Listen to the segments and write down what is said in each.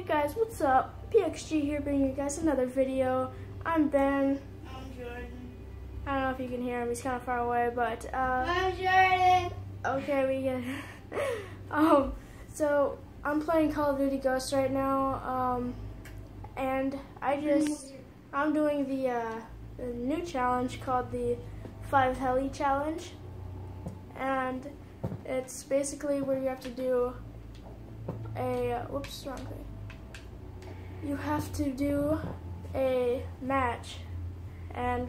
guys, what's up? PXG here, bringing you guys another video. I'm Ben. I'm Jordan. I don't know if you can hear him, he's kind of far away, but I'm Jordan. okay, we get so I'm playing Call of Duty Ghosts right now, and I'm doing the new challenge called the 5 Heli challenge, and it's basically where you have to do a whoops, wrong thing. You have to do a match, and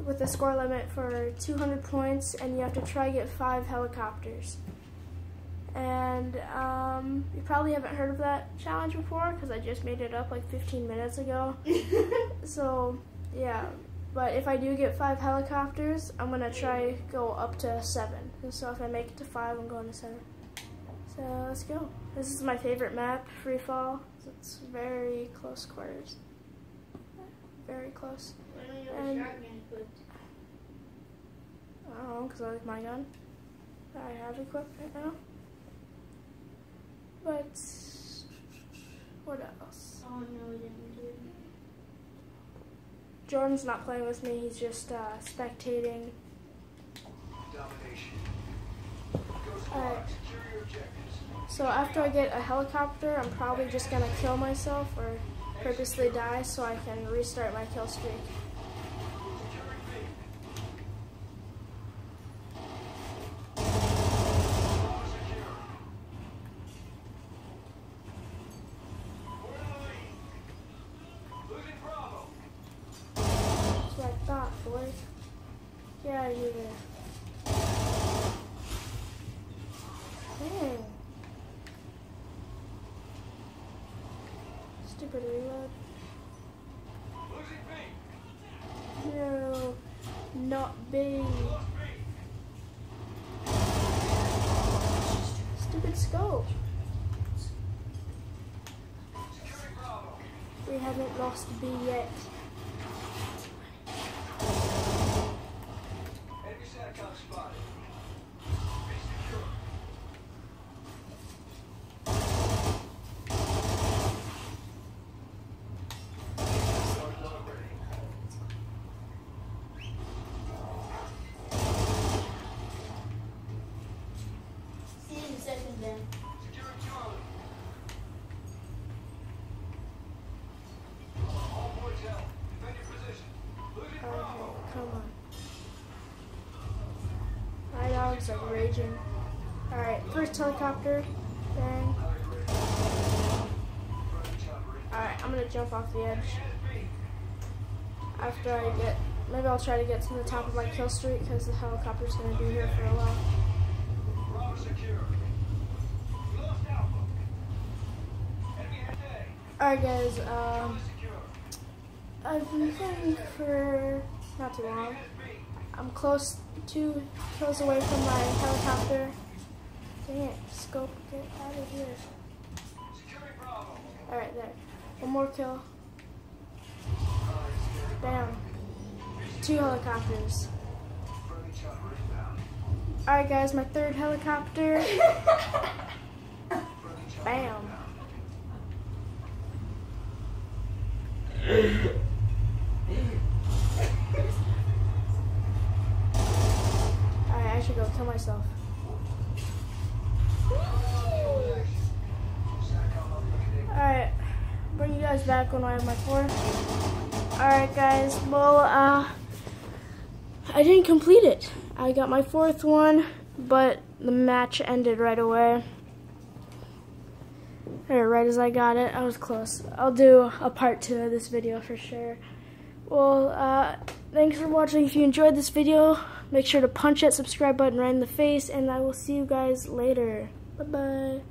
with a score limit for 200 points, and you have to try to get 5 helicopters. And you probably haven't heard of that challenge before because I just made it up like 15 minutes ago. So yeah, but if I do get 5 helicopters, I'm gonna try go up to 7. So if I make it to 5, I'm going to 7. So let's go. This is my favorite map, free fall. It's very close quarters. Very close. And, I don't know, because I like my gun that I have equipped right now. But what else? Oh no, we didn't do it. Jordan's not playing with me, he's just spectating. Alright. So after I get a helicopter, I'm probably just gonna kill myself or purposely die so I can restart my kill streak. That's what I thought, boy. Get out of here. Dang. Stupid reload. No, not B. Stupid scope. We haven't lost B yet. Come on. My dog's like raging. Alright, first helicopter. Bang. Alright, I'm gonna jump off the edge. After I get, maybe I'll try to get to the top of my kill streak because the helicopter's gonna be here for a while. Alright guys, I've been playing for not too long. I'm 2 kills away from my helicopter. Dang it, scope, get out of here. Alright, there. One more kill. Bam. 2 helicopters. Alright guys, my 3rd helicopter. Bam. Alright, I should go kill myself. Alright, bring you guys back when I have my 4th. Alright guys, well, I didn't complete it. I got my 4th one, but the match ended right away. Right as I got it, I was close. I'll do a part 2 of this video for sure. Well, thanks for watching. If you enjoyed this video, make sure to punch that subscribe button right in the face, and I will see you guys later. Bye-bye.